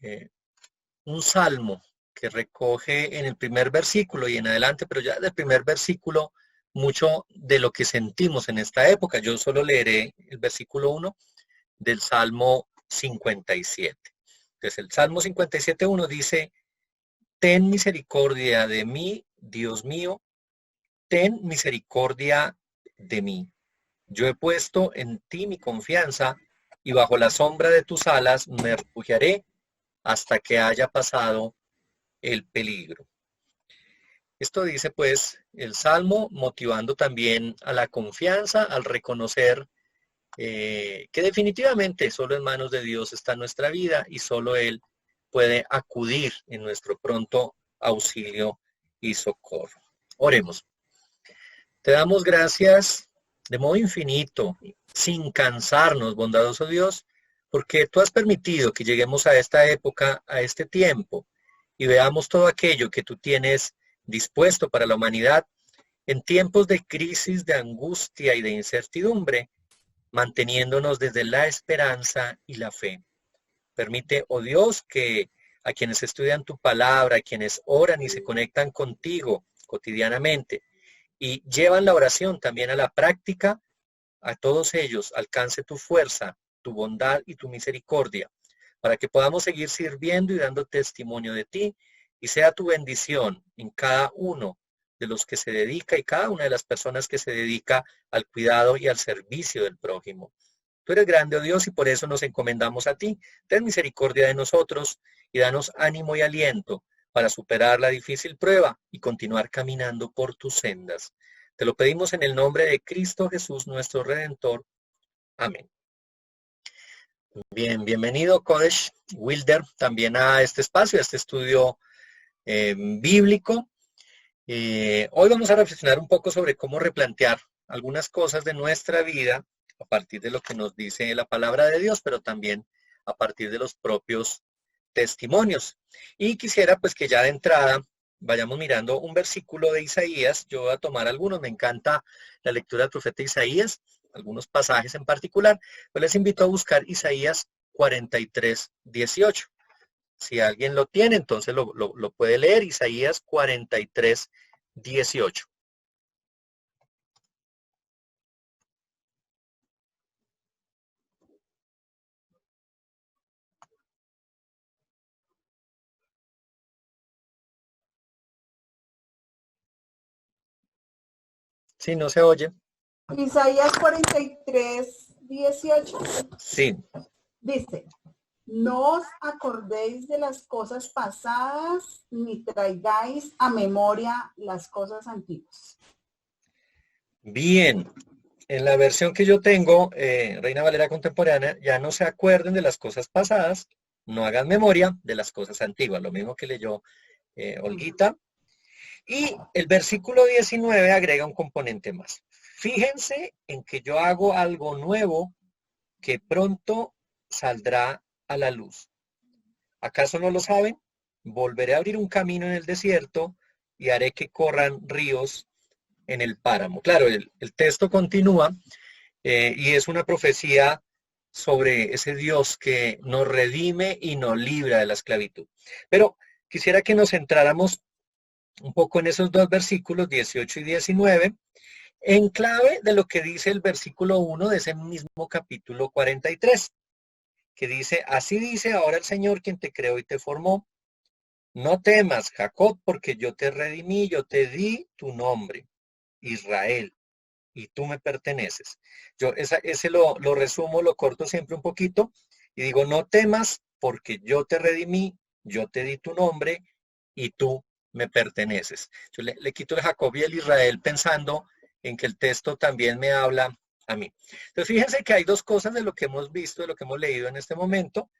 eh, un salmo que recoge en el primer versículo y en adelante, pero ya del primer versículo, mucho de lo que sentimos en esta época. Yo solo leeré el versículo 1 del Salmo 57. Entonces, el Salmo 57:1 dice: Ten misericordia de mí, Dios mío, ten misericordia de mí. Yo he puesto en ti mi confianza y bajo la sombra de tus alas me refugiaré hasta que haya pasado el peligro. Esto dice pues el Salmo, motivando también a la confianza, al reconocer que definitivamente solo en manos de Dios está nuestra vida y solo Él puede acudir en nuestro pronto auxilio y socorro. Oremos. Te damos gracias de modo infinito, sin cansarnos, bondadoso Dios, porque tú has permitido que lleguemos a esta época, a este tiempo, y veamos todo aquello que tú tienes dispuesto para la humanidad en tiempos de crisis, de angustia y de incertidumbre, manteniéndonos desde la esperanza y la fe. Permite, oh Dios, que a quienes estudian tu palabra, a quienes oran y se conectan contigo cotidianamente y llevan la oración también a la práctica, a todos ellos alcance tu fuerza, tu bondad y tu misericordia, para que podamos seguir sirviendo y dando testimonio de ti, y sea tu bendición en cada uno de los que se dedica y cada una de las personas que se dedica al cuidado y al servicio del prójimo. Tú eres grande, oh Dios, y por eso nos encomendamos a ti. Ten misericordia de nosotros y danos ánimo y aliento para superar la difícil prueba y continuar caminando por tus sendas. Te lo pedimos en el nombre de Cristo Jesús, nuestro Redentor. Amén. Bien, bienvenido, Kodesh Wilder, también a este espacio, a este estudio bíblico. Hoy vamos a reflexionar un poco sobre cómo replantear algunas cosas de nuestra vida a partir de lo que nos dice la palabra de Dios, pero también a partir de los propios testimonios. Y quisiera pues que ya de entrada vayamos mirando un versículo de Isaías. Yo voy a tomar algunos, me encanta la lectura del profeta Isaías, algunos pasajes en particular, pero les invito a buscar Isaías 43:18. Si alguien lo tiene, entonces lo puede leer, Isaías 43:18. Sí, no se oye. Isaías 43:18 Sí. dice: no os acordéis de las cosas pasadas, ni traigáis a memoria las cosas antiguas. Bien. En la versión que yo tengo, Reina Valera Contemporánea, ya no se acuerden de las cosas pasadas, no hagan memoria de las cosas antiguas, lo mismo que leyó Olguita. Y el versículo 19 agrega un componente más. Fíjense en que yo hago algo nuevo que pronto saldrá a la luz. ¿Acaso no lo saben? Volveré a abrir un camino en el desierto y haré que corran ríos en el páramo. Claro, el texto continúa y es una profecía sobre ese Dios que nos redime y nos libra de la esclavitud. Pero quisiera que nos centráramos un poco en esos dos versículos, 18 y 19, en clave de lo que dice el versículo 1 de ese mismo capítulo 43, que dice: así dice ahora el Señor, quien te creó y te formó. No temas, Jacob, porque yo te redimí, yo te di tu nombre, Israel, y tú me perteneces. Yo ese lo resumo, lo corto siempre un poquito y digo: no temas, porque yo te redimí, yo te di tu nombre y tú me perteneces. Yo le quito el Jacob y el Israel pensando en que el texto también me habla a mí. Entonces fíjense que hay dos cosas de lo que hemos visto, de lo que hemos leído en este momento.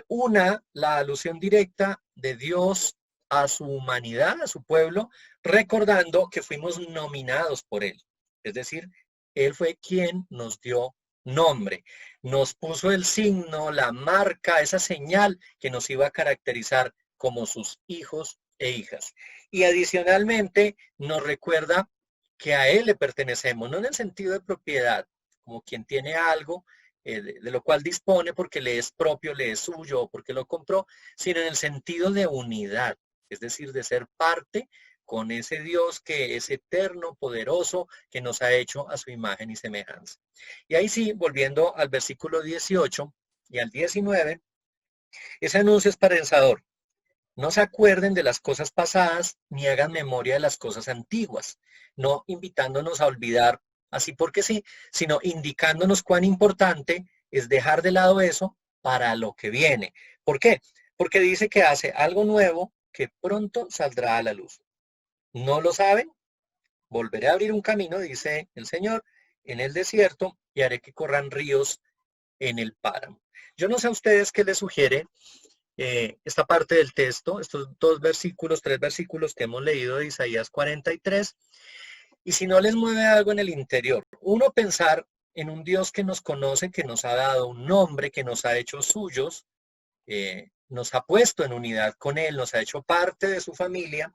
Una, la alusión directa de Dios a su humanidad, a su pueblo, recordando que fuimos nominados por Él. Es decir, Él fue quien nos dio nombre, nos puso el signo, la marca, esa señal que nos iba a caracterizar como sus hijos e hijas. Y adicionalmente nos recuerda que a Él le pertenecemos, no en el sentido de propiedad, como quien tiene algo de lo cual dispone porque le es propio, le es suyo, o porque lo compró, sino en el sentido de unidad, es decir, de ser parte con ese Dios que es eterno, poderoso, que nos ha hecho a su imagen y semejanza. Y ahí sí, volviendo al versículo 18 y al 19, ese anuncio esperanzador. No se acuerden de las cosas pasadas ni hagan memoria de las cosas antiguas, no invitándonos a olvidar así porque sí, sino indicándonos cuán importante es dejar de lado eso para lo que viene. ¿Por qué? Porque dice que hace algo nuevo que pronto saldrá a la luz. ¿No lo saben? Volveré a abrir un camino, dice el Señor, en el desierto y haré que corran ríos en el páramo. Yo no sé a ustedes qué les sugiere esta parte del texto, estos dos versículos, tres versículos que hemos leído de Isaías 43, y si no les mueve algo en el interior. Uno, pensar en un Dios que nos conoce, que nos ha dado un nombre, que nos ha hecho suyos, nos ha puesto en unidad con Él, nos ha hecho parte de su familia,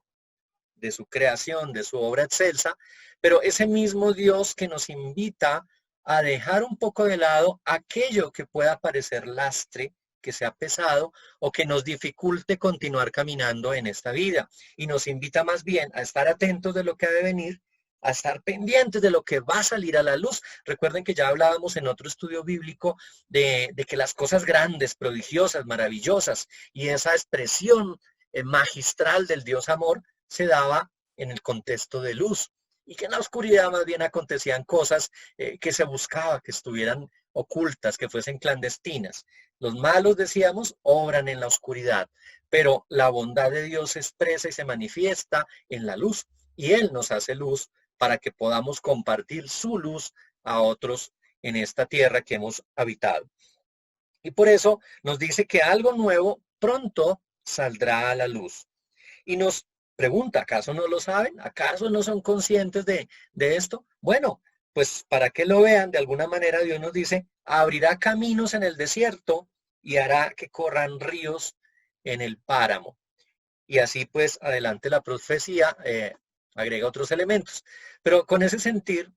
de su creación, de su obra excelsa, pero ese mismo Dios que nos invita a dejar un poco de lado aquello que pueda parecer lastre, que sea pesado o que nos dificulte continuar caminando en esta vida. Y nos invita más bien a estar atentos de lo que ha de venir, a estar pendientes de lo que va a salir a la luz. Recuerden que ya hablábamos en otro estudio bíblico de que las cosas grandes, prodigiosas, maravillosas y esa expresión magistral del Dios amor se daba en el contexto de luz y que en la oscuridad más bien acontecían cosas que se buscaba que estuvieran ocultas, que fuesen clandestinas. Los malos, decíamos, obran en la oscuridad, pero la bondad de Dios se expresa y se manifiesta en la luz y Él nos hace luz para que podamos compartir su luz a otros en esta tierra que hemos habitado. Y por eso nos dice que algo nuevo pronto saldrá a la luz. Y nos pregunta, ¿acaso no lo saben? ¿Acaso no son conscientes de esto? Bueno, pues para que lo vean, de alguna manera Dios nos dice, abrirá caminos en el desierto y hará que corran ríos en el páramo. Y así pues adelante la profecía agrega otros elementos. Pero con ese sentir,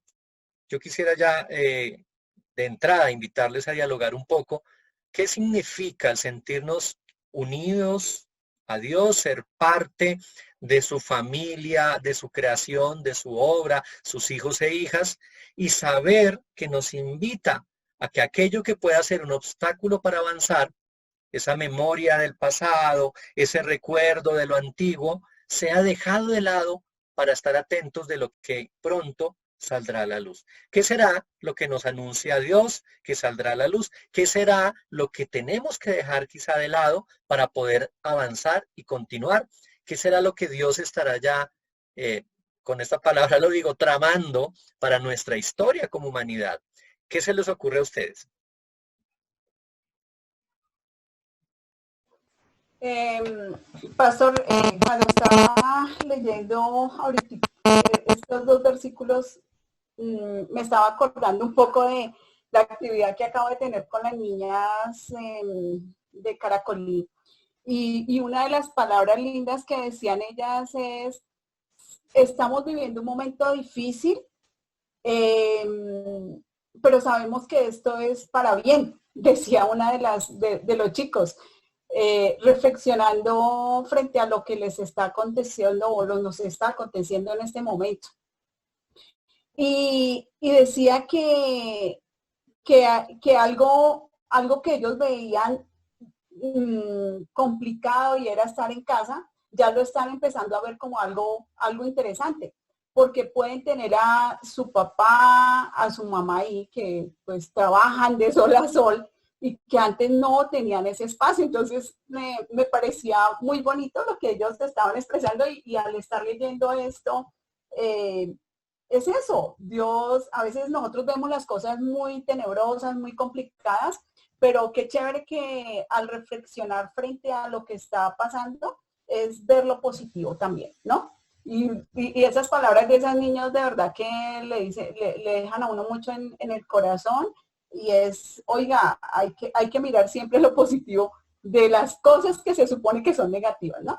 yo quisiera ya de entrada invitarles a dialogar un poco qué significa el sentirnos unidos a Dios, ser parte de su familia, de su creación, de su obra, sus hijos e hijas, y saber que nos invita a que aquello que pueda ser un obstáculo para avanzar, esa memoria del pasado, ese recuerdo de lo antiguo, sea dejado de lado para estar atentos de lo que pronto saldrá a la luz. ¿Qué será lo que nos anuncia Dios que saldrá a la luz? ¿Qué será lo que tenemos que dejar quizá de lado para poder avanzar y continuar? ¿Qué será lo que Dios estará ya, con esta palabra lo digo, tramando para nuestra historia como humanidad? ¿Qué se les ocurre a ustedes? Pastor, cuando estaba leyendo ahorita estos dos versículos, me estaba acordando un poco de la actividad que acabo de tener con las niñas de Caracolí. Y una de las palabras lindas que decían ellas es, estamos viviendo un momento difícil, eh, pero sabemos que esto es para bien, decía una de los chicos. Reflexionando frente a lo que les está aconteciendo o nos está aconteciendo en este momento. Y decía que algo que ellos veían complicado y era estar en casa, ya lo están empezando a ver como algo interesante, porque pueden tener a su papá, a su mamá ahí, que pues trabajan de sol a sol y que antes no tenían ese espacio. Entonces me parecía muy bonito lo que ellos estaban expresando y al estar leyendo esto, es eso, Dios, a veces nosotros vemos las cosas muy tenebrosas, muy complicadas, pero qué chévere que al reflexionar frente a lo que está pasando es ver lo positivo también, ¿no? Y esas palabras de esas niñas de verdad que le dejan a uno mucho en el corazón y es, oiga, hay que mirar siempre lo positivo de las cosas que se supone que son negativas, ¿no?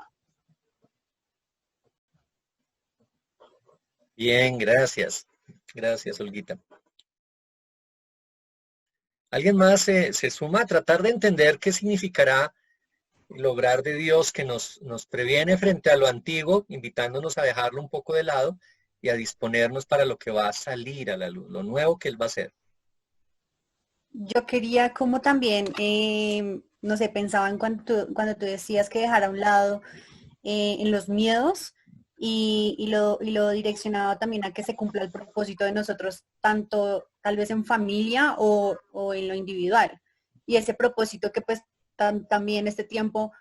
Bien, gracias. Gracias, Olguita. ¿Alguien más se suma a tratar de entender qué significará el obrar de Dios que nos previene frente a lo antiguo, invitándonos a dejarlo un poco de lado y a disponernos para lo que va a salir a la luz, lo nuevo que Él va a hacer? Yo quería como también, no sé, pensaba en cuando tú decías que dejar a un lado en los miedos y lo direccionado también a que se cumpla el propósito de nosotros, tanto tal vez en familia o en lo individual. Y ese propósito que pues también este tiempo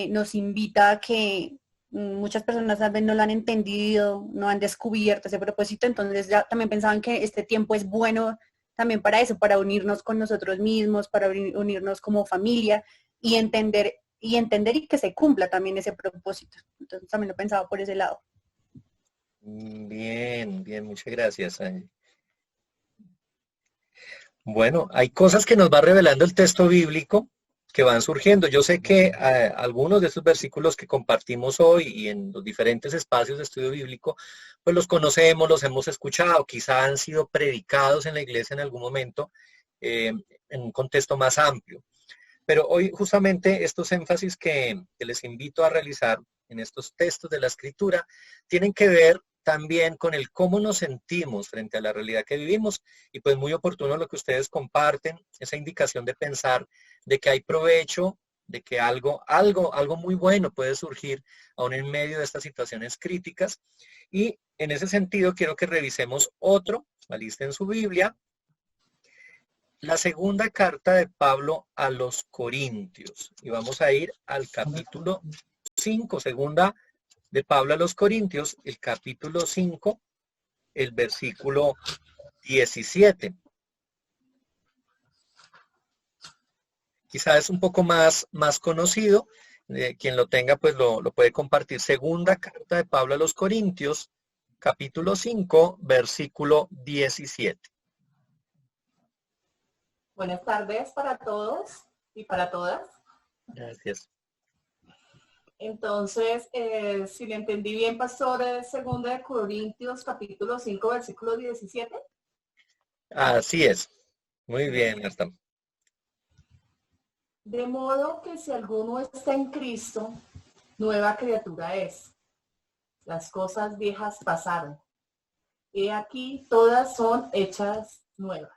nos invita a que muchas personas tal vez no lo han entendido, no han descubierto ese propósito, entonces ya también pensaban que este tiempo es bueno también para eso, para unirnos con nosotros mismos, para unirnos como familia y entender y que se cumpla también ese propósito. Entonces también lo pensaba por ese lado. Bien, bien, muchas gracias, Angie. Bueno, hay cosas que nos va revelando el texto bíblico que van surgiendo. Yo sé que algunos de estos versículos que compartimos hoy y en los diferentes espacios de estudio bíblico, pues los conocemos, los hemos escuchado, quizá han sido predicados en la iglesia en algún momento, en un contexto más amplio. Pero hoy justamente estos énfasis que les invito a realizar en estos textos de la Escritura tienen que ver también con el cómo nos sentimos frente a la realidad que vivimos, y pues muy oportuno lo que ustedes comparten, esa indicación de pensar de que hay provecho, de que algo muy bueno puede surgir aún en medio de estas situaciones críticas. Y en ese sentido quiero que revisemos otro, alisten su Biblia, la segunda carta de Pablo a los Corintios. Y vamos a ir al capítulo 5, segunda de Pablo a los Corintios, el capítulo 5, el versículo 17. Quizás es un poco más conocido. Quien lo tenga, pues lo puede compartir. Segunda carta de Pablo a los Corintios, capítulo 5, versículo 17. Buenas tardes para todos y para todas. Gracias. Entonces, si le entendí bien, pastor, es 2 Corintios, capítulo 5, versículo 17. Así es. Muy bien, Marta. De modo que si alguno está en Cristo, nueva criatura es. Las cosas viejas pasaron. Y aquí todas son hechas nuevas.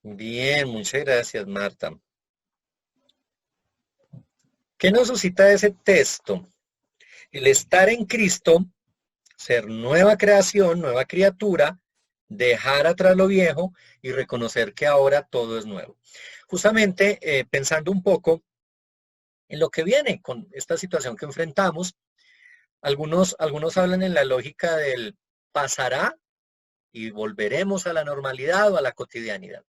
Bien, muchas gracias, Marta. ¿Qué nos suscita ese texto? El estar en Cristo, ser nueva creación, nueva criatura, dejar atrás lo viejo y reconocer que ahora todo es nuevo. Justamente pensando un poco en lo que viene con esta situación que enfrentamos, algunos hablan en la lógica del pasará y volveremos a la normalidad o a la cotidianidad.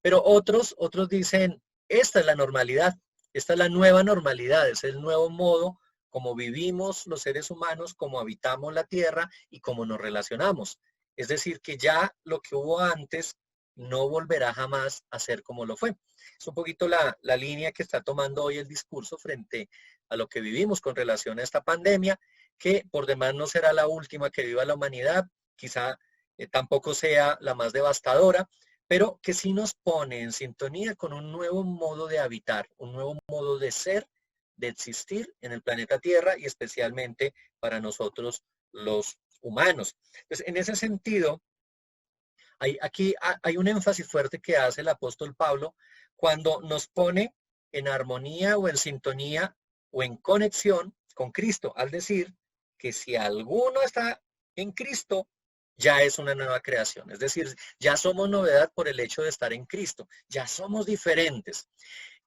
Pero otros dicen, esta es la normalidad, esta es la nueva normalidad, es el nuevo modo como vivimos los seres humanos, como habitamos la tierra y cómo nos relacionamos. Es decir, que ya lo que hubo antes no volverá jamás a ser como lo fue. Es un poquito la línea que está tomando hoy el discurso frente a lo que vivimos con relación a esta pandemia, que por demás no será la última que viva la humanidad, quizá tampoco sea la más devastadora, pero que sí nos pone en sintonía con un nuevo modo de habitar, un nuevo modo de ser, de existir en el planeta Tierra y especialmente para nosotros los humanos. Entonces, en ese sentido, aquí hay un énfasis fuerte que hace el apóstol Pablo cuando nos pone en armonía o en sintonía o en conexión con Cristo, al decir que si alguno está en Cristo, ya es una nueva creación. Es decir, ya somos novedad por el hecho de estar en Cristo, ya somos diferentes.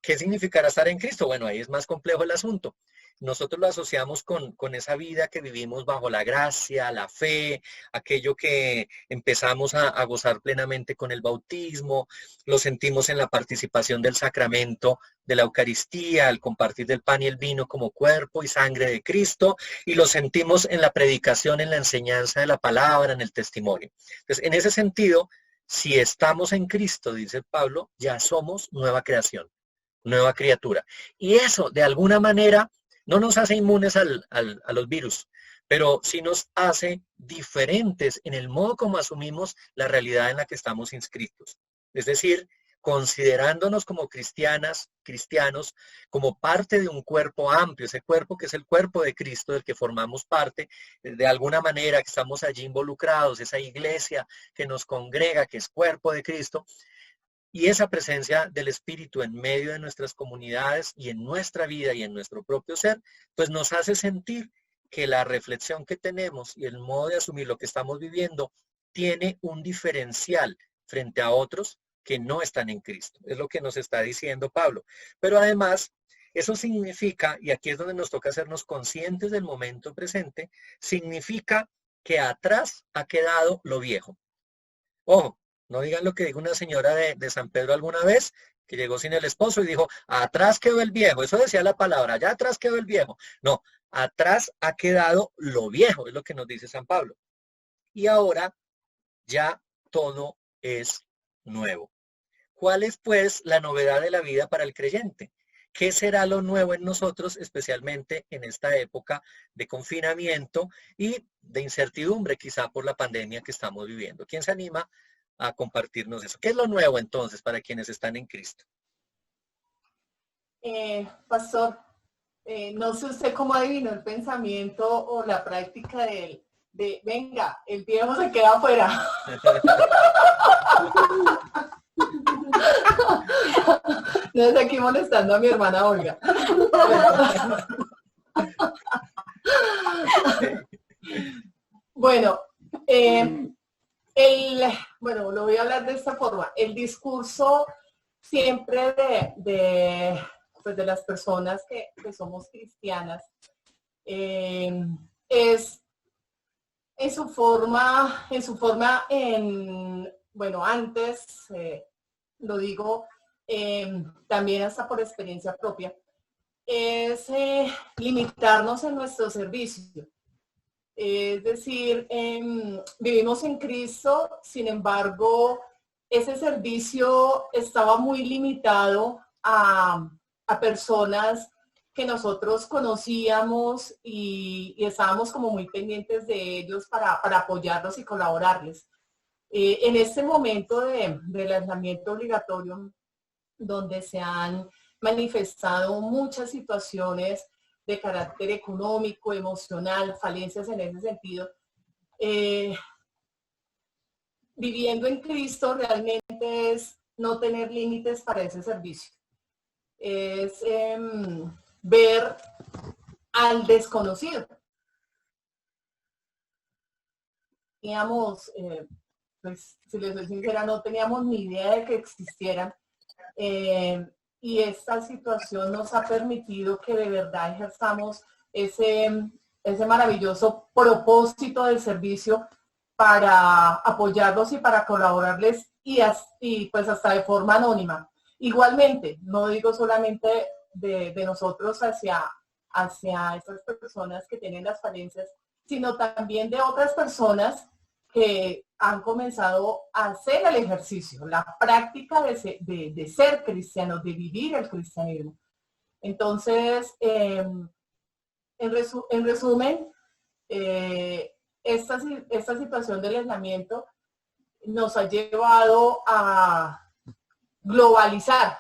¿Qué significará estar en Cristo? Bueno, ahí es más complejo el asunto. Nosotros lo asociamos con esa vida que vivimos bajo la gracia, la fe, aquello que empezamos a gozar plenamente con el bautismo, lo sentimos en la participación del sacramento de la Eucaristía, al compartir del pan y el vino como cuerpo y sangre de Cristo, y lo sentimos en la predicación, en la enseñanza de la palabra, en el testimonio. Entonces, en ese sentido, si estamos en Cristo, dice Pablo, ya somos nueva creación, nueva criatura. Y eso, de alguna manera, no nos hace inmunes a los virus, pero sí nos hace diferentes en el modo como asumimos la realidad en la que estamos inscritos. Es decir, considerándonos como cristianas, cristianos, como parte de un cuerpo amplio, ese cuerpo que es el cuerpo de Cristo, del que formamos parte, de alguna manera que estamos allí involucrados, esa iglesia que nos congrega, que es cuerpo de Cristo, y esa presencia del Espíritu en medio de nuestras comunidades y en nuestra vida y en nuestro propio ser, pues nos hace sentir que la reflexión que tenemos y el modo de asumir lo que estamos viviendo tiene un diferencial frente a otros que no están en Cristo. Es lo que nos está diciendo Pablo. Pero además, eso significa, y aquí es donde nos toca hacernos conscientes del momento presente, significa que atrás ha quedado lo viejo. Ojo, no digan lo que dijo una señora de San Pedro alguna vez, que llegó sin el esposo y dijo, atrás quedó el viejo. Eso decía la palabra, allá atrás quedó el viejo. No, atrás ha quedado lo viejo, es lo que nos dice San Pablo. Y ahora ya todo es nuevo. ¿Cuál es, pues, la novedad de la vida para el creyente? ¿Qué será lo nuevo en nosotros, especialmente en esta época de confinamiento y de incertidumbre, quizá por la pandemia que estamos viviendo? ¿Quién se anima a compartirnos eso? ¿Qué es lo nuevo entonces para quienes están en Cristo? Pastor, no sé usted cómo adivinó el pensamiento o la práctica de venga, el viejo se queda afuera. No estoy aquí molestando a mi hermana Olga. Bueno, bueno, lo voy a hablar de esta forma. El discurso siempre pues de las personas que somos cristianas es en su forma, bueno, antes, lo digo también hasta por experiencia propia, es limitarnos en nuestro servicio. Es decir, vivimos en Cristo, sin embargo, ese servicio estaba muy limitado a personas que nosotros conocíamos y estábamos como muy pendientes de ellos para apoyarlos y colaborarles. En este momento del aislamiento obligatorio, donde se han manifestado muchas situaciones de carácter económico, emocional, falencias en ese sentido, viviendo en Cristo realmente es no tener límites para ese servicio. Es ver al desconocido. Teníamos, pues si les soy sincera, no teníamos ni idea de que existieran. Y esta situación nos ha permitido que de verdad ejerzamos ese maravilloso propósito del servicio para apoyarlos y para colaborarles y pues hasta de forma anónima. Igualmente, no digo solamente de nosotros hacia esas personas que tienen las falencias, sino también de otras personas que han comenzado a hacer el ejercicio, la práctica de ser cristianos, de vivir el cristianismo. Entonces, en resumen, esta situación del aislamiento nos ha llevado a globalizar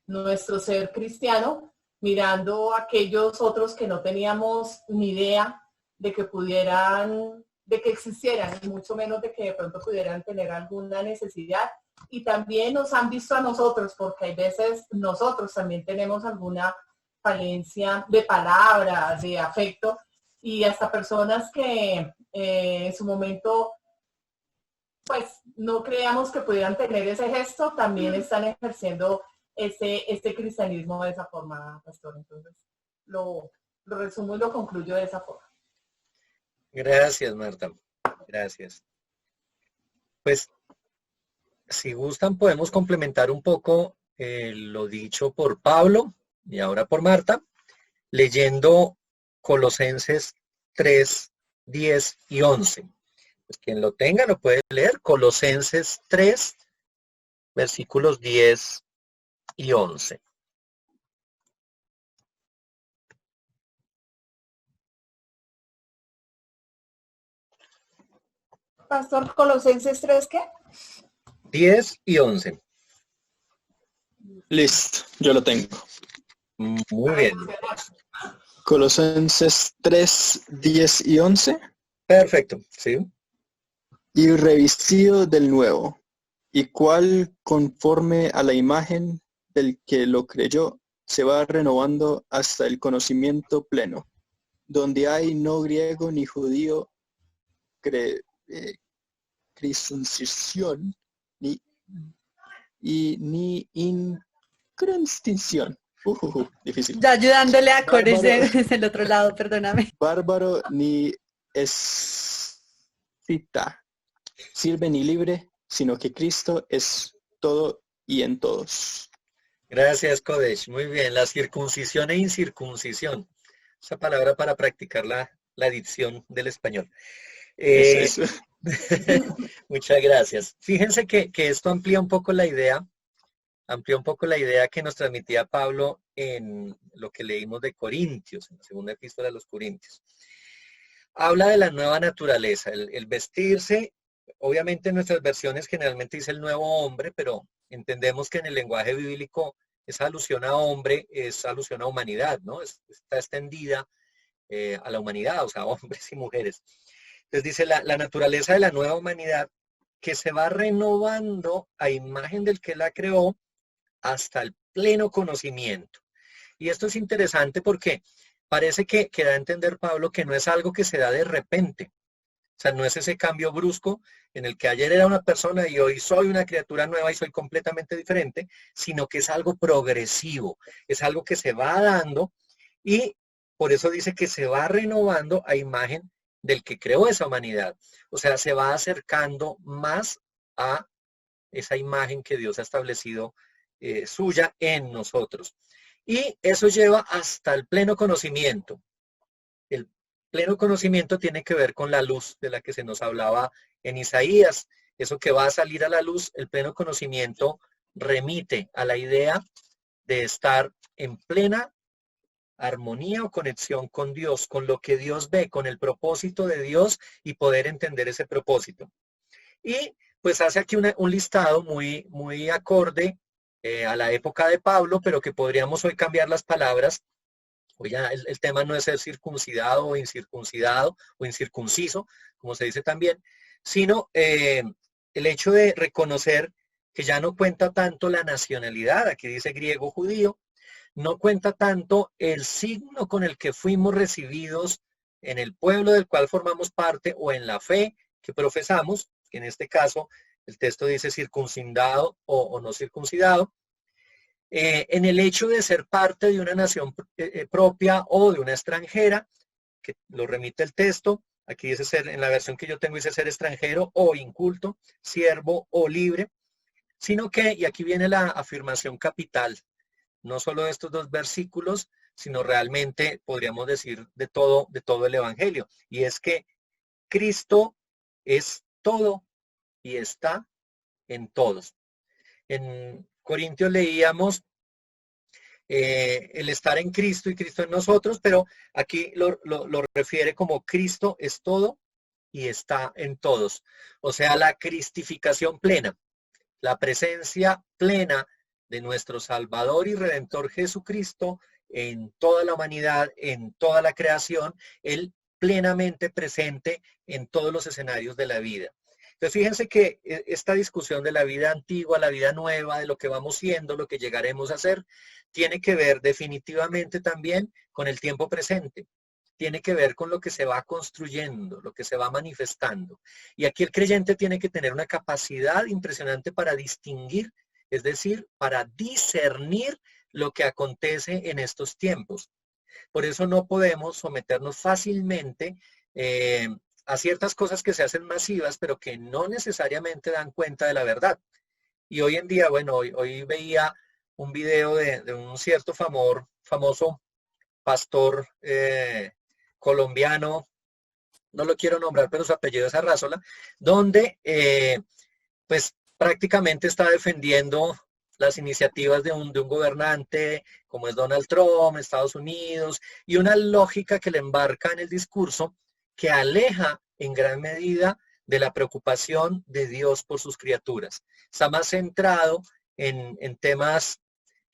nuestro ser cristiano, mirando a aquellos otros que no teníamos ni idea de que existieran, y mucho menos de que de pronto pudieran tener alguna necesidad. Y también nos han visto a nosotros, porque hay veces nosotros también tenemos alguna falencia de palabra, de afecto, y hasta personas que en su momento pues no creíamos que pudieran tener ese gesto, también están ejerciendo este cristianismo de esa forma, pastor. Entonces, lo resumo y lo concluyo de esa forma. Gracias, Marta. Gracias. Pues, si gustan, podemos complementar un poco lo dicho por Pablo y ahora por Marta, leyendo Colosenses 3, 10 y 11. Pues quien lo tenga lo puede leer. Colosenses 3, versículos 10 y 11. Pastor, Colosenses 3, ¿qué? 10 y 11. Listo, yo lo tengo. Muy bien. Colosenses 3, 10 y 11. Perfecto, sí. Y revestido del nuevo, y cual conforme a la imagen del que lo creyó, se va renovando hasta el conocimiento pleno, donde hay no griego ni judío, circuncisión, ni incrustación. Difícil. Ya ayudándole a Core Bárbaro. es el otro lado, perdóname. Bárbaro ni escita, sirve ni libre, sino que Cristo es todo y en todos. Gracias, Kodesh. Muy bien. La circuncisión e incircuncisión. Esa palabra para practicar la dicción del español. Eso. Muchas gracias. Fíjense que esto amplía un poco la idea que nos transmitía Pablo en lo que leímos de Corintios, en la segunda epístola de los Corintios. Habla de la nueva naturaleza, el vestirse. Obviamente en nuestras versiones generalmente dice el nuevo hombre, pero entendemos que en el lenguaje bíblico esa alusión a hombre es alusión a humanidad, ¿no? Está extendida a la humanidad, o sea, hombres y mujeres. Entonces dice la naturaleza de la nueva humanidad que se va renovando a imagen del que la creó hasta el pleno conocimiento. Y esto es interesante porque parece que da a entender Pablo que no es algo que se da de repente. O sea, no es ese cambio brusco en el que ayer era una persona y hoy soy una criatura nueva y soy completamente diferente, sino que es algo progresivo, es algo que se va dando y por eso dice que se va renovando a imagen del que creó esa humanidad. O sea, se va acercando más a esa imagen que Dios ha establecido suya en nosotros. Y eso lleva hasta el pleno conocimiento. El pleno conocimiento tiene que ver con la luz de la que se nos hablaba en Isaías. Eso que va a salir a la luz, el pleno conocimiento remite a la idea de estar en plena armonía o conexión con Dios, con lo que Dios ve, con el propósito de Dios y poder entender ese propósito. Y pues hace aquí un listado muy acorde a la época de Pablo, pero que podríamos hoy cambiar las palabras. Hoy ya el tema no es ser circuncidado o incircunciso, como se dice también, sino el hecho de reconocer que ya no cuenta tanto la nacionalidad, aquí dice griego judío, no cuenta tanto el signo con el que fuimos recibidos en el pueblo del cual formamos parte o en la fe que profesamos, que en este caso el texto dice circuncidado o no circuncidado, en el hecho de ser parte de una nación propia o de una extranjera, que lo remite el texto, aquí dice ser, en la versión que yo tengo dice ser extranjero o inculto, siervo o libre, sino que, y aquí viene la afirmación capital, no solo de estos dos versículos, sino realmente podríamos decir de todo el Evangelio, y es que Cristo es todo y está en todos. En Corintios leíamos el estar en Cristo y Cristo en nosotros, pero aquí lo refiere como Cristo es todo y está en todos. O sea, la cristificación plena, la presencia plena de nuestro Salvador y Redentor Jesucristo en toda la humanidad, en toda la creación, Él plenamente presente en todos los escenarios de la vida. Entonces fíjense que esta discusión de la vida antigua, la vida nueva, de lo que vamos siendo, lo que llegaremos a ser, tiene que ver definitivamente también con el tiempo presente. Tiene que ver con lo que se va construyendo, lo que se va manifestando. Y aquí el creyente tiene que tener una capacidad impresionante para distinguir, es decir, para discernir lo que acontece en estos tiempos. Por eso no podemos someternos fácilmente a ciertas cosas que se hacen masivas, pero que no necesariamente dan cuenta de la verdad. Y hoy en día, bueno, hoy veía un video de un cierto famoso pastor colombiano, no lo quiero nombrar, pero su apellido es Arrázola, donde pues prácticamente está defendiendo las iniciativas de un gobernante como es Donald Trump, Estados Unidos, y una lógica que le embarca en el discurso que aleja en gran medida de la preocupación de Dios por sus criaturas. Está más centrado en temas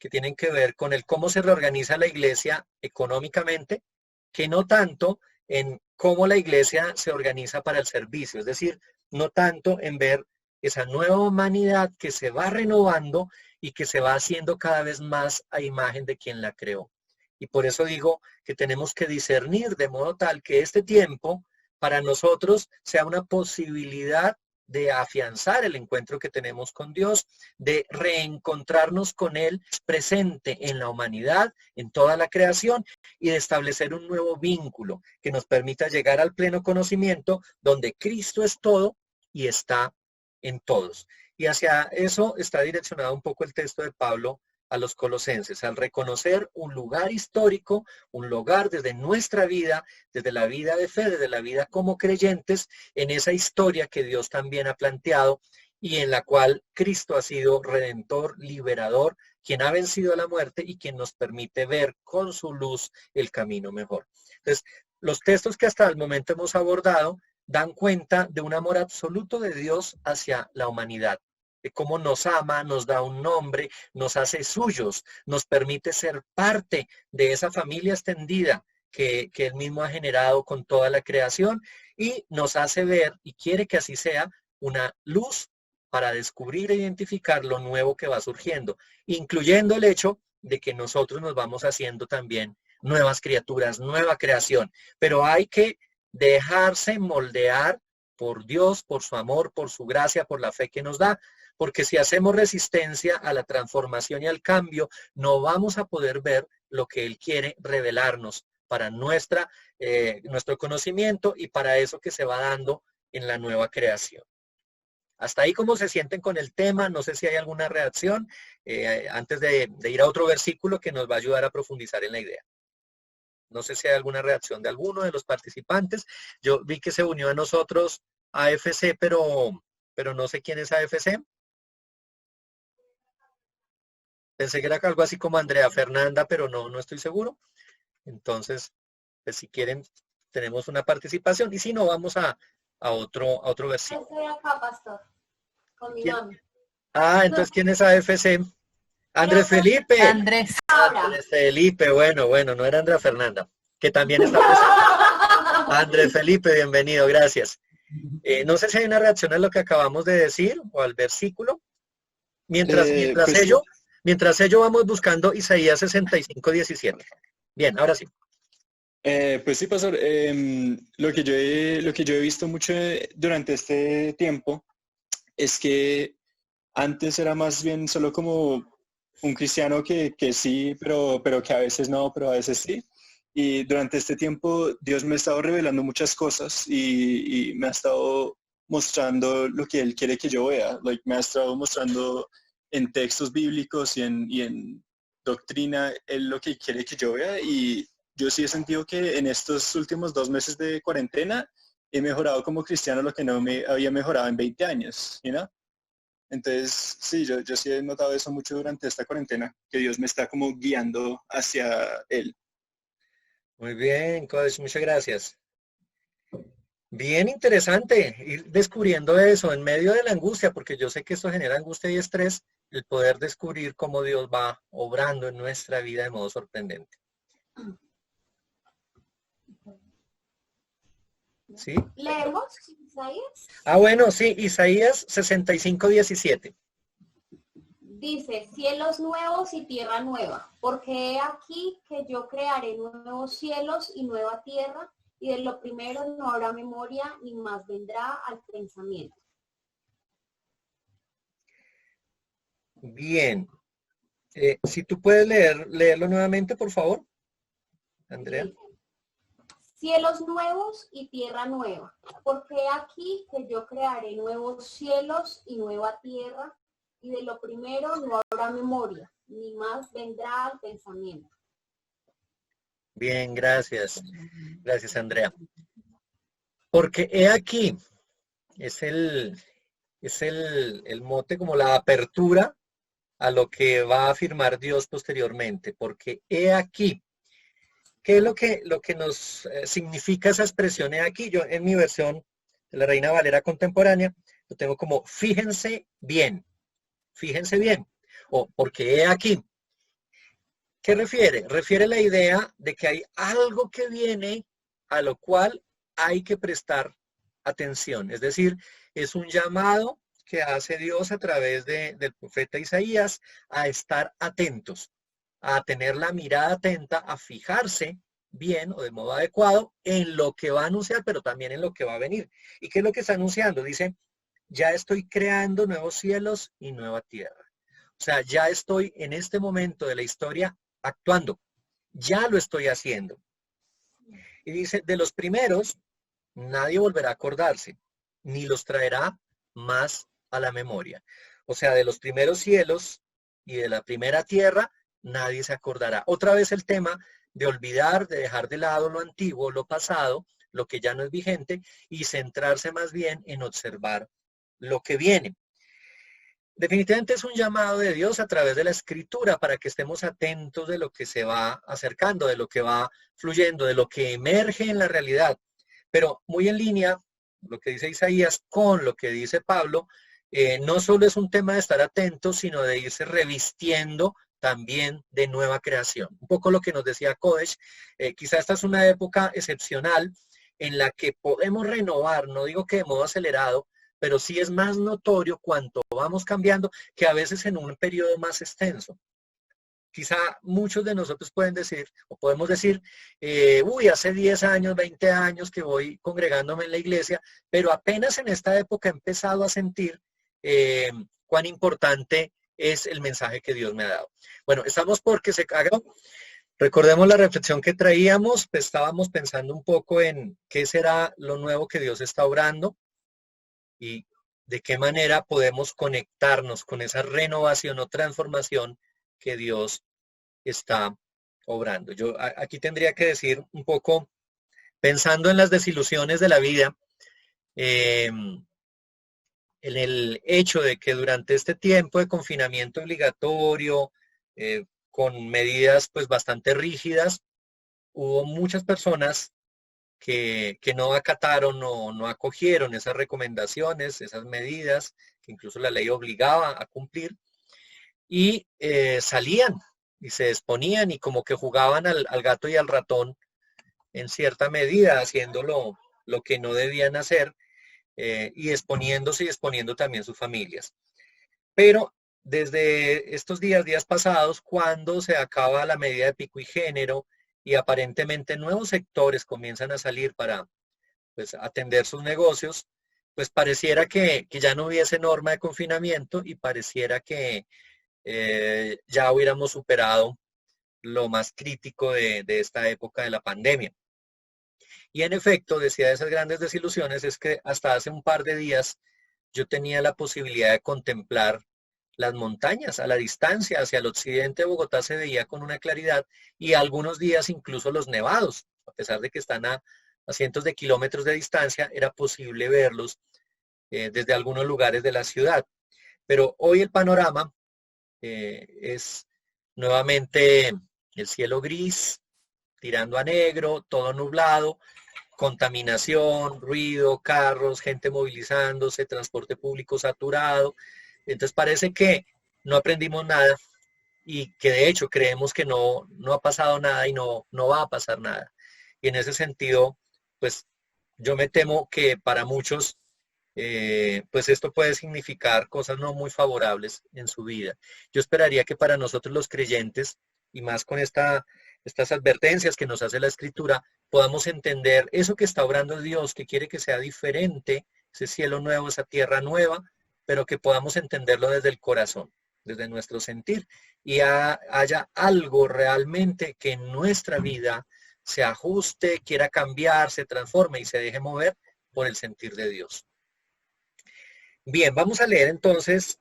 que tienen que ver con el cómo se reorganiza la iglesia económicamente, que no tanto en cómo la iglesia se organiza para el servicio, es decir, no tanto en ver esa nueva humanidad que se va renovando y que se va haciendo cada vez más a imagen de quien la creó. Y por eso digo que tenemos que discernir de modo tal que este tiempo para nosotros sea una posibilidad de afianzar el encuentro que tenemos con Dios, de reencontrarnos con Él presente en la humanidad, en toda la creación, y de establecer un nuevo vínculo que nos permita llegar al pleno conocimiento donde Cristo es todo y está en todos. Y hacia eso está direccionado un poco el texto de Pablo a los colosenses, al reconocer un lugar histórico, un lugar desde nuestra vida, desde la vida de fe, desde la vida como creyentes, en esa historia que Dios también ha planteado y en la cual Cristo ha sido redentor, liberador, quien ha vencido a la muerte y quien nos permite ver con su luz el camino mejor. Entonces, los textos que hasta el momento hemos abordado dan cuenta de un amor absoluto de Dios hacia la humanidad, de cómo nos ama, nos da un nombre, nos hace suyos, nos permite ser parte de esa familia extendida que Él mismo ha generado con toda la creación y nos hace ver, y quiere que así sea, una luz para descubrir e identificar lo nuevo que va surgiendo, incluyendo el hecho de que nosotros nos vamos haciendo también nuevas criaturas, nueva creación, pero hay que dejarse moldear por Dios, por su amor, por su gracia, por la fe que nos da, porque si hacemos resistencia a la transformación y al cambio, no vamos a poder ver lo que Él quiere revelarnos para nuestro conocimiento y para eso que se va dando en la nueva creación. Hasta ahí, ¿cómo se sienten con el tema? No sé si hay alguna reacción antes de ir a otro versículo que nos va a ayudar a profundizar en la idea. No sé si hay alguna reacción de alguno de los participantes. Yo vi que se unió a nosotros AFC, pero no sé quién es AFC. Pensé que era algo así como Andrea Fernanda, pero no estoy seguro. Entonces, pues si quieren, tenemos una participación. Y si no, vamos a otro versículo. Estoy acá, pastor, con mi mami. Ah, entonces, ¿quién es AFC? Andrés Felipe. Andrés. Andrés Felipe, bueno, no era Andrea Fernanda, que también está presente. Andrés Felipe, bienvenido, gracias. No sé si hay una reacción a lo que acabamos de decir o al versículo. Mientras ello vamos buscando Isaías 65, 17. Bien, ahora sí. Pues sí, pastor. Lo que yo he visto mucho durante este tiempo es que antes era más bien solo como un cristiano que sí, pero que a veces no, pero a veces sí. Y durante este tiempo Dios me ha estado revelando muchas cosas y me ha estado mostrando lo que Él quiere que yo vea. Me ha estado mostrando en textos bíblicos y en doctrina Él lo que quiere que yo vea. Y yo sí he sentido que en estos últimos 2 meses de cuarentena he mejorado como cristiano lo que no me había mejorado en 20 años, ¿no? Entonces, sí, yo sí he notado eso mucho durante esta cuarentena, que Dios me está como guiando hacia Él. Muy bien, coach, muchas gracias. Bien interesante ir descubriendo eso en medio de la angustia, porque yo sé que esto genera angustia y estrés, el poder descubrir cómo Dios va obrando en nuestra vida de modo sorprendente. ¿Sí? ¿Leemos Isaías? Ah, bueno, sí, Isaías 65, 17. Dice, cielos nuevos y tierra nueva, porque he aquí que yo crearé nuevos cielos y nueva tierra, y de lo primero no habrá memoria, ni más vendrá al pensamiento. Bien. Si tú puedes leerlo nuevamente, por favor, Andrea. Dice, cielos nuevos y tierra nueva, porque he aquí que yo crearé nuevos cielos y nueva tierra, y de lo primero no habrá memoria, ni más vendrá al pensamiento. Bien, gracias. Gracias, Andrea. Porque he aquí, es el mote, como la apertura a lo que va a afirmar Dios posteriormente. Porque he aquí. ¿Qué es lo que nos significa esa expresión he aquí? Yo en mi versión de la Reina Valera contemporánea lo tengo como fíjense bien, o porque he aquí. ¿Qué refiere? Refiere la idea de que hay algo que viene a lo cual hay que prestar atención. Es decir, es un llamado que hace Dios a través del profeta Isaías a estar atentos, a tener la mirada atenta, a fijarse bien o de modo adecuado en lo que va a anunciar, pero también en lo que va a venir. ¿Y qué es lo que está anunciando? Dice, ya estoy creando nuevos cielos y nueva tierra. O sea, ya estoy en este momento de la historia actuando. Ya lo estoy haciendo. Y dice, de los primeros, nadie volverá a acordarse, ni los traerá más a la memoria. O sea, de los primeros cielos y de la primera tierra, nadie se acordará. Otra vez el tema de olvidar, de dejar de lado lo antiguo, lo pasado, lo que ya no es vigente, y centrarse más bien en observar lo que viene. Definitivamente es un llamado de Dios a través de la Escritura para que estemos atentos de lo que se va acercando, de lo que va fluyendo, de lo que emerge en la realidad. Pero muy en línea, lo que dice Isaías con lo que dice Pablo, no solo es un tema de estar atentos, sino de irse revistiendo también de nueva creación. Un poco lo que nos decía Kodesh, quizá esta es una época excepcional en la que podemos renovar, no digo que de modo acelerado, pero sí es más notorio cuánto vamos cambiando que a veces en un periodo más extenso. Quizá muchos de nosotros pueden decir, o podemos decir, hace 10 años, 20 años que voy congregándome en la iglesia, pero apenas en esta época he empezado a sentir cuán importante es el mensaje que Dios me ha dado. Bueno, estamos porque se haga. Recordemos la reflexión que traíamos, pues estábamos pensando un poco en qué será lo nuevo que Dios está obrando y de qué manera podemos conectarnos con esa renovación o transformación que Dios está obrando. Yo aquí tendría que decir un poco, pensando en las desilusiones de la vida, en el hecho de que durante este tiempo de confinamiento obligatorio, con medidas pues bastante rígidas, hubo muchas personas que no acataron o no acogieron esas recomendaciones, esas medidas que incluso la ley obligaba a cumplir, y salían y se exponían y como que jugaban al gato y al ratón en cierta medida, haciendo lo que no debían hacer, y exponiéndose y exponiendo también sus familias. Pero desde estos días pasados, cuando se acaba la medida de pico y género y aparentemente nuevos sectores comienzan a salir para pues, atender sus negocios, pues pareciera que ya no hubiese norma de confinamiento y pareciera que ya hubiéramos superado lo más crítico de esta época de la pandemia. Y en efecto, decía de esas grandes desilusiones, es que hasta hace un par de días yo tenía la posibilidad de contemplar las montañas a la distancia, hacia el occidente de Bogotá se veía con una claridad y algunos días incluso los nevados, a pesar de que están a cientos de kilómetros de distancia, era posible verlos desde algunos lugares de la ciudad. Pero hoy el panorama es nuevamente el cielo gris, tirando a negro, todo nublado, contaminación, ruido, carros, gente movilizándose, transporte público saturado. Entonces parece que no aprendimos nada y que de hecho creemos que no ha pasado nada y no va a pasar nada. Y en ese sentido, pues yo me temo que para muchos, pues esto puede significar cosas no muy favorables en su vida. Yo esperaría que para nosotros los creyentes, y más con estas advertencias que nos hace la Escritura, podamos entender eso que está obrando Dios, que quiere que sea diferente, ese cielo nuevo, esa tierra nueva, pero que podamos entenderlo desde el corazón, desde nuestro sentir, y haya algo realmente que en nuestra vida se ajuste, quiera cambiar, se transforme y se deje mover por el sentir de Dios. Bien, vamos a leer entonces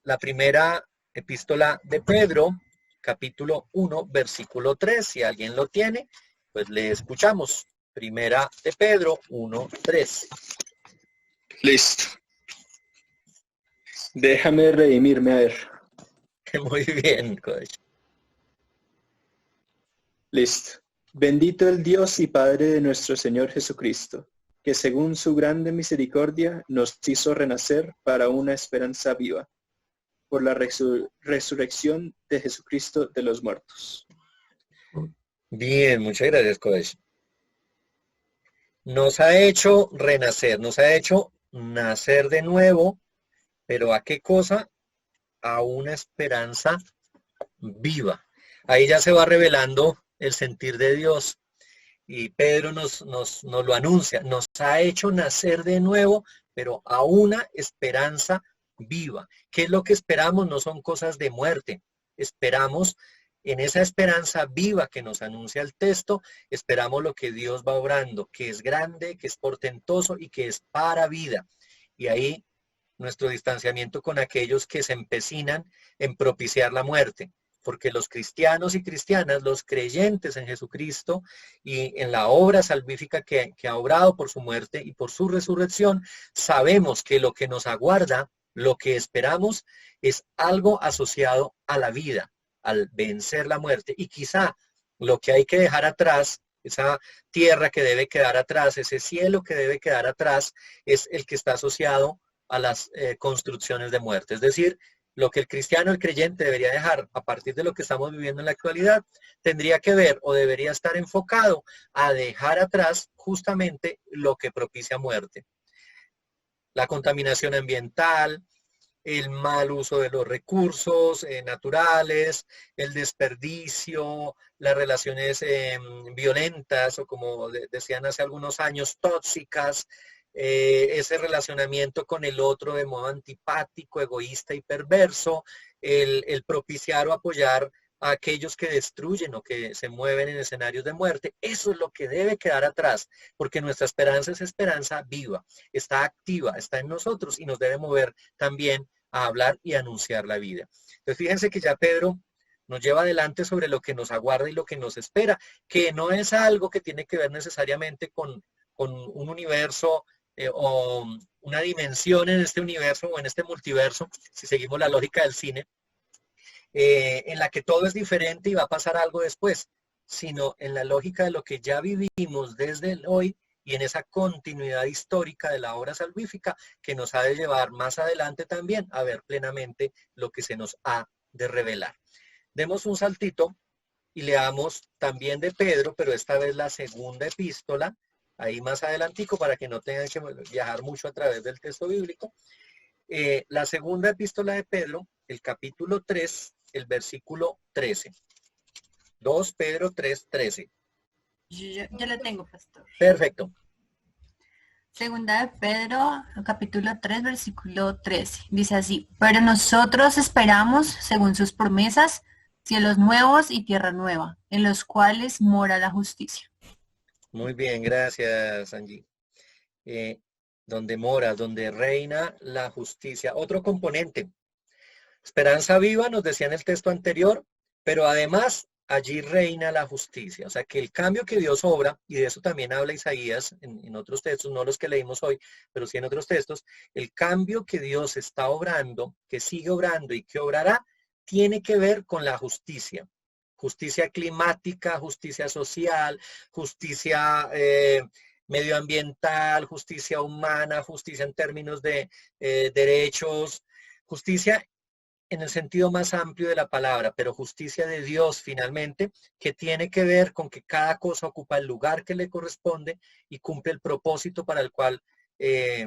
la primera epístola de Pedro, capítulo 1, versículo 3. Si alguien lo tiene, pues le escuchamos. Primera de Pedro 1, 3. Listo. Déjame redimirme, a ver. Muy bien, coach. Listo. Bendito el Dios y Padre de nuestro Señor Jesucristo, que según su grande misericordia nos hizo renacer para una esperanza viva, por la resurrección de Jesucristo de los muertos. Bien, muchas gracias, Kodesh. Nos ha hecho renacer, nos ha hecho nacer de nuevo, pero ¿a qué cosa? A una esperanza viva. Ahí ya se va revelando el sentir de Dios y Pedro nos lo anuncia, nos ha hecho nacer de nuevo, pero a una esperanza viva. ¿Qué es lo que esperamos? No son cosas de muerte, esperamos en esa esperanza viva que nos anuncia el texto, esperamos lo que Dios va obrando, que es grande, que es portentoso y que es para vida. Y ahí nuestro distanciamiento con aquellos que se empecinan en propiciar la muerte, porque los cristianos y cristianas, los creyentes en Jesucristo y en la obra salvífica que ha obrado por su muerte y por su resurrección, sabemos que lo que nos aguarda, lo que esperamos, es algo asociado a la vida, al vencer la muerte. Y quizá lo que hay que dejar atrás, esa tierra que debe quedar atrás, ese cielo que debe quedar atrás, es el que está asociado a las construcciones de muerte. Es decir, lo que el cristiano, el creyente debería dejar a partir de lo que estamos viviendo en la actualidad, tendría que ver o debería estar enfocado a dejar atrás justamente lo que propicia muerte. La contaminación ambiental, el mal uso de los recursos naturales, el desperdicio, las relaciones violentas o como decían hace algunos años, tóxicas, ese relacionamiento con el otro de modo antipático, egoísta y perverso, el propiciar o apoyar a aquellos que destruyen o que se mueven en escenarios de muerte. Eso es lo que debe quedar atrás, porque nuestra esperanza es esperanza viva, está activa, está en nosotros y nos debe mover también a hablar y anunciar la vida. Entonces fíjense que ya Pedro nos lleva adelante sobre lo que nos aguarda y lo que nos espera, que no es algo que tiene que ver necesariamente con un universo o una dimensión en este universo o en este multiverso, si seguimos la lógica del cine, en la que todo es diferente y va a pasar algo después, sino en la lógica de lo que ya vivimos desde el hoy y en esa continuidad histórica de la obra salvífica que nos ha de llevar más adelante también a ver plenamente lo que se nos ha de revelar. Demos un saltito y leamos también de Pedro, pero esta vez la segunda epístola, ahí más adelantico para que no tengan que viajar mucho a través del texto bíblico. La segunda epístola de Pedro, el capítulo 3, el versículo 13. 2 Pedro 3, 13. Yo lo tengo, pastor. Perfecto. Segunda de Pedro, capítulo 3, versículo 13. Dice así: pero nosotros esperamos, según sus promesas, cielos nuevos y tierra nueva, en los cuales mora la justicia. Muy bien, gracias, Angie. Donde mora, donde reina la justicia. Otro componente. Esperanza viva, nos decía en el texto anterior, pero además allí reina la justicia. O sea que el cambio que Dios obra, y de eso también habla Isaías en otros textos, no los que leímos hoy, pero sí en otros textos, el cambio que Dios está obrando, que sigue obrando y que obrará, tiene que ver con la justicia. Justicia climática, justicia social, justicia medioambiental, justicia humana, justicia en términos de derechos, justicia en el sentido más amplio de la palabra, pero justicia de Dios finalmente, que tiene que ver con que cada cosa ocupa el lugar que le corresponde y cumple el propósito para el cual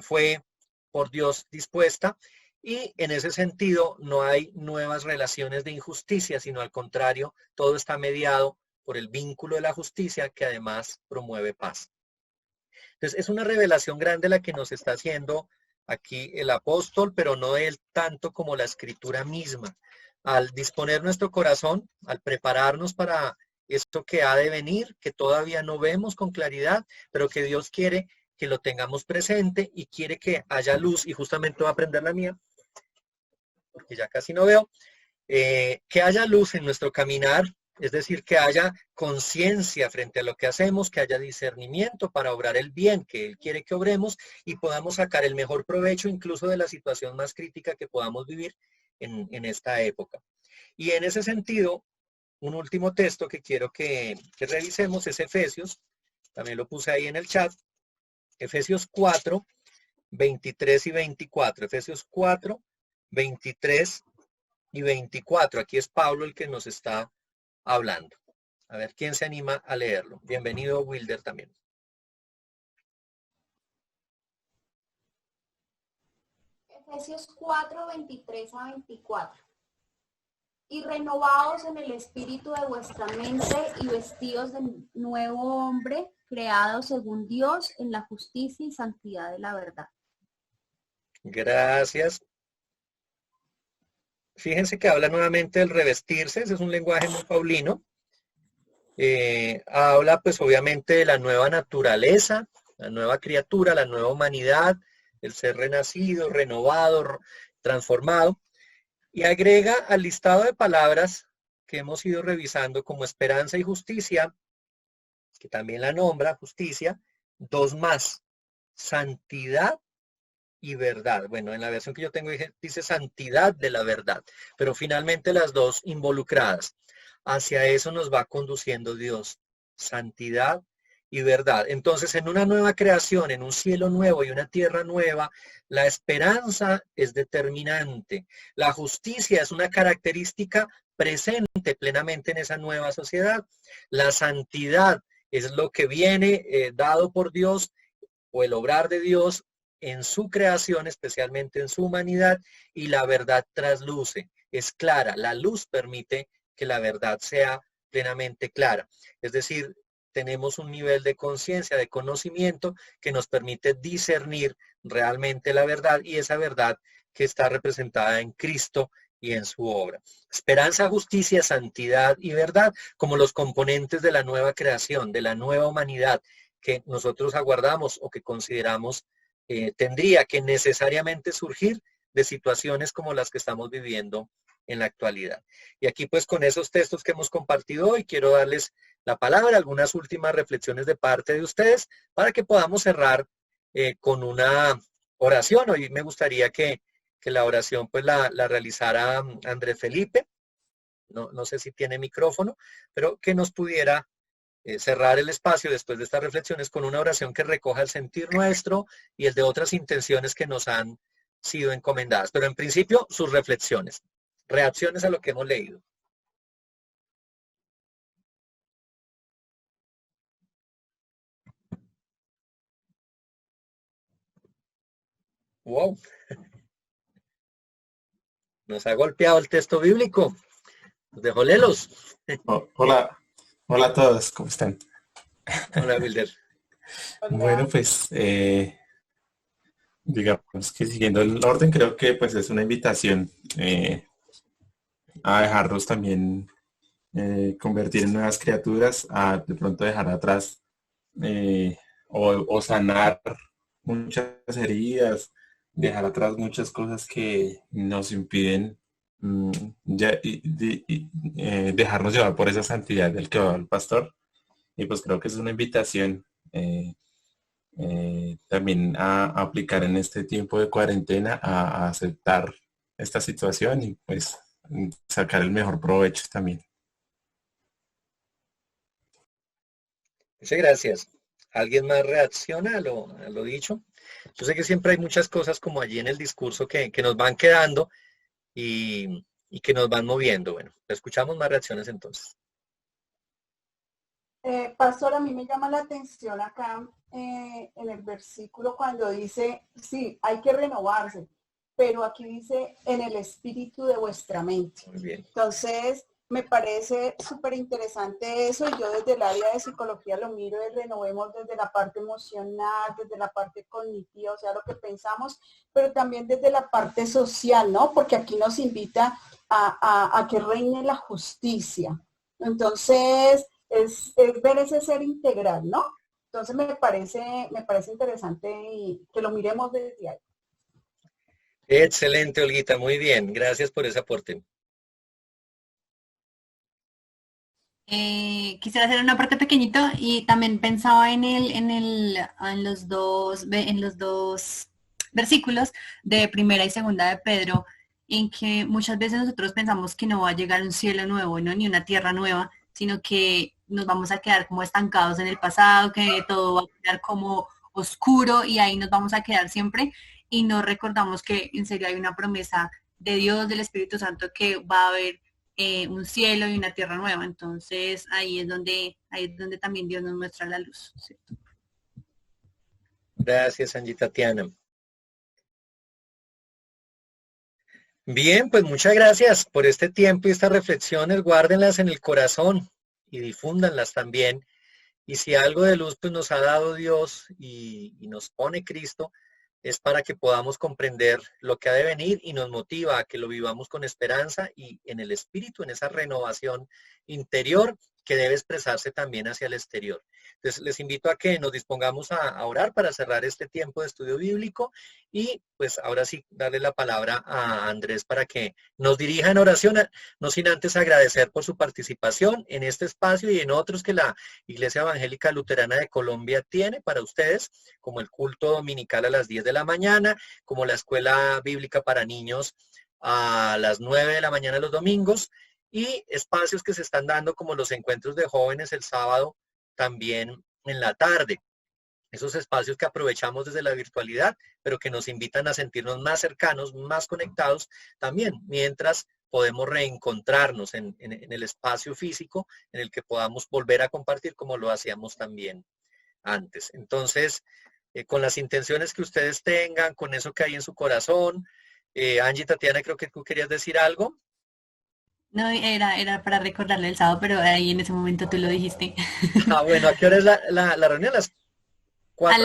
fue por Dios dispuesta. Y en ese sentido no hay nuevas relaciones de injusticia, sino al contrario, todo está mediado por el vínculo de la justicia que además promueve paz. Entonces es una revelación grande la que nos está haciendo aquí el apóstol, pero no él tanto como la escritura misma. Al disponer nuestro corazón, al prepararnos para esto que ha de venir, que todavía no vemos con claridad, pero que Dios quiere que lo tengamos presente y quiere que haya luz, y justamente voy a prender la mía, porque ya casi no veo, que haya luz en nuestro caminar, es decir, que haya conciencia frente a lo que hacemos, que haya discernimiento para obrar el bien que Él quiere que obremos y podamos sacar el mejor provecho incluso de la situación más crítica que podamos vivir en esta época. Y en ese sentido, un último texto que quiero que revisemos es Efesios, también lo puse ahí en el chat, Efesios 4, 23 y 24, Efesios 4, 23 y 24. Aquí es Pablo el que nos está hablando. A ver, ¿quién se anima a leerlo? Bienvenido, Wilder, también. Efesios 4, 23 a 24. Y renovados en el espíritu de vuestra mente y vestidos de nuevo hombre, creado según Dios en la justicia y santidad de la verdad. Gracias. Fíjense que habla nuevamente del revestirse, ese es un lenguaje muy paulino. Habla pues obviamente de la nueva naturaleza, la nueva criatura, la nueva humanidad, el ser renacido, renovado, transformado. Y agrega al listado de palabras que hemos ido revisando como esperanza y justicia, que también la nombra, justicia, dos más, santidad y verdad. Bueno, en la versión que yo tengo dice santidad de la verdad, pero finalmente las dos involucradas. Hacia eso nos va conduciendo Dios, santidad y verdad. Entonces, en una nueva creación, en un cielo nuevo y una tierra nueva, la esperanza es determinante. La justicia es una característica presente plenamente en esa nueva sociedad. La santidad es lo que viene dado por Dios o el obrar de Dios en su creación, especialmente en su humanidad, y la verdad trasluce, es clara. La luz permite que la verdad sea plenamente clara. Es decir, tenemos un nivel de conciencia, de conocimiento que nos permite discernir realmente la verdad y esa verdad que está representada en Cristo y en su obra. Esperanza, justicia, santidad y verdad como los componentes de la nueva creación, de la nueva humanidad que nosotros aguardamos o que consideramos tendría que necesariamente surgir de situaciones como las que estamos viviendo en la actualidad. Y aquí pues con esos textos que hemos compartido hoy quiero darles la palabra, algunas últimas reflexiones de parte de ustedes para que podamos cerrar con una oración. Hoy me gustaría que la oración pues la realizara Andrés Felipe, no sé si tiene micrófono, pero que nos pudiera cerrar el espacio después de estas reflexiones con una oración que recoja el sentir nuestro y el de otras intenciones que nos han sido encomendadas. Pero en principio sus reflexiones, reacciones a lo que hemos leído. Wow. Nos ha golpeado el texto bíblico. Nos dejó lelos. Hola, hola a todos, ¿cómo están? Hola, Wilder. Bueno, pues digamos que siguiendo el orden, creo que pues es una invitación a dejarnos también convertir en nuevas criaturas, a de pronto dejar atrás o sanar muchas heridas, dejar atrás muchas cosas que nos impiden dejarnos llevar por esa santidad del que va el pastor. Y pues creo que es una invitación también a aplicar en este tiempo de cuarentena, a aceptar esta situación y pues sacar el mejor provecho también. Muchas gracias. ¿Alguien más reacciona a lo dicho? Yo sé que siempre hay muchas cosas como allí en el discurso que nos van quedando y que nos van moviendo. Bueno, escuchamos más reacciones entonces. Pastor, a mí me llama la atención acá en el versículo cuando dice, sí, hay que renovarse, pero aquí dice en el espíritu de vuestra mente. Muy bien. Entonces, me parece súper interesante eso y yo desde el área de psicología lo miro y renovemos desde la parte emocional, desde la parte cognitiva, o sea, lo que pensamos, pero también desde la parte social, ¿no? Porque aquí nos invita a que reine la justicia. Entonces, es ver ese ser integral, ¿no? Entonces me parece interesante y que lo miremos desde ahí. Excelente, Olguita, muy bien. Gracias por ese aporte. Quisiera hacer una parte pequeñito y también pensaba en los dos versículos de primera y segunda de Pedro, en que muchas veces nosotros pensamos que no va a llegar un cielo nuevo, ¿no? Ni una tierra nueva, sino que nos vamos a quedar como estancados en el pasado, que todo va a quedar como oscuro y ahí nos vamos a quedar siempre y no recordamos que en serio hay una promesa de Dios, del Espíritu Santo, que va a haber un cielo y una tierra nueva. Entonces ahí es donde también Dios nos muestra la luz, ¿cierto? Gracias, Angie Tatiana. Bien, pues muchas gracias por este tiempo y estas reflexiones. Guárdenlas en el corazón y difúndanlas también. Y si algo de luz pues, nos ha dado Dios y nos pone Cristo, es para que podamos comprender lo que ha de venir y nos motiva a que lo vivamos con esperanza y en el espíritu, en esa renovación interior que debe expresarse también hacia el exterior. Entonces les invito a que nos dispongamos a orar para cerrar este tiempo de estudio bíblico y pues ahora sí darle la palabra a Andrés para que nos dirija en oración, no sin antes agradecer por su participación en este espacio y en otros que la Iglesia Evangélica Luterana de Colombia tiene para ustedes, como el culto dominical a las 10 de la mañana, como la escuela bíblica para niños a las 9 de la mañana los domingos, y espacios que se están dando como los encuentros de jóvenes el sábado también en la tarde. Esos espacios que aprovechamos desde la virtualidad, pero que nos invitan a sentirnos más cercanos, más conectados también, mientras podemos reencontrarnos en el espacio físico en el que podamos volver a compartir como lo hacíamos también antes. Entonces, con las intenciones que ustedes tengan, con eso que hay en su corazón, Angie, Tatiana, creo que tú querías decir algo. No, era para recordarle el sábado, pero ahí en ese momento tú lo dijiste. Ah, bueno, ¿a qué hora es la reunión? ¿A las 4?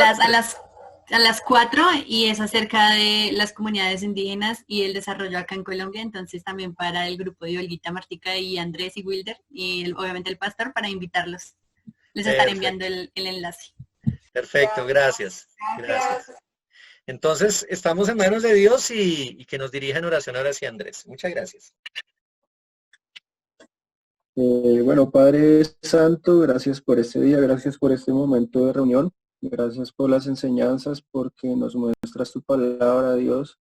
A las 4 y es acerca de las comunidades indígenas y el desarrollo acá en Colombia, entonces también para el grupo de Olguita, Martica y Andrés y Wilder y obviamente el pastor para invitarlos. Les estaré enviando el enlace. Perfecto, gracias. Gracias. Entonces, estamos en manos de Dios y que nos dirija en oración ahora sí, Andrés. Muchas gracias. Bueno, Padre Santo, gracias por este día, gracias por este momento de reunión, gracias por las enseñanzas, porque nos muestras tu palabra, Dios.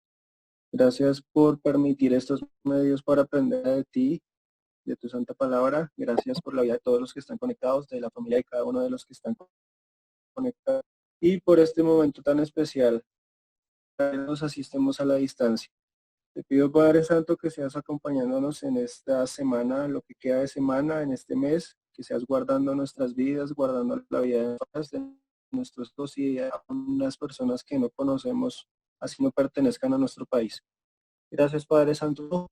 Gracias por permitir estos medios para aprender de ti, de tu santa palabra. Gracias por la vida de todos los que están conectados, de la familia de cada uno de los que están conectados. Y por este momento tan especial, que nos asistemos a la distancia. Te pido, Padre Santo, que seas acompañándonos en esta semana, lo que queda de semana, en este mes, que seas guardando nuestras vidas, guardando la vida de nuestros hijos y a unas personas que no conocemos, así no pertenezcan a nuestro país. Gracias, Padre Santo,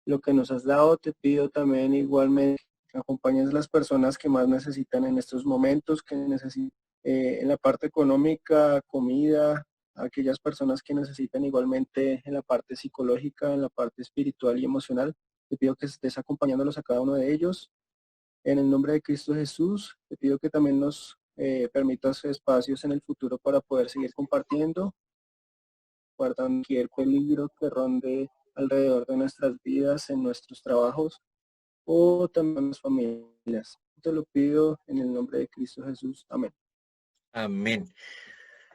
lo que nos has dado. Te pido también igualmente que acompañes a las personas que más necesitan en estos momentos, que necesitan en la parte económica, comida, aquellas personas que necesitan igualmente en la parte psicológica, en la parte espiritual y emocional. Te pido que estés acompañándolos a cada uno de ellos. En el nombre de Cristo Jesús, te pido que también nos permitas espacios en el futuro para poder seguir compartiendo, guardando cualquier peligro que ronde alrededor de nuestras vidas, en nuestros trabajos o también en las familias. Te lo pido en el nombre de Cristo Jesús. Amén. Amén.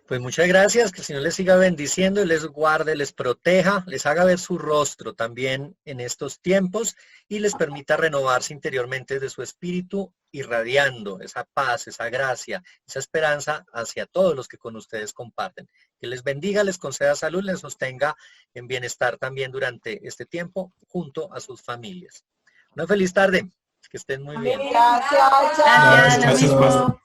Pues muchas gracias, que el Señor les siga bendiciendo, les guarde, les proteja, les haga ver su rostro también en estos tiempos y les permita renovarse interiormente de su espíritu, irradiando esa paz, esa gracia, esa esperanza hacia todos los que con ustedes comparten. Que les bendiga, les conceda salud, les sostenga en bienestar también durante este tiempo junto a sus familias. Una feliz tarde, que estén muy bien. Gracias. Gracias, lo mismo.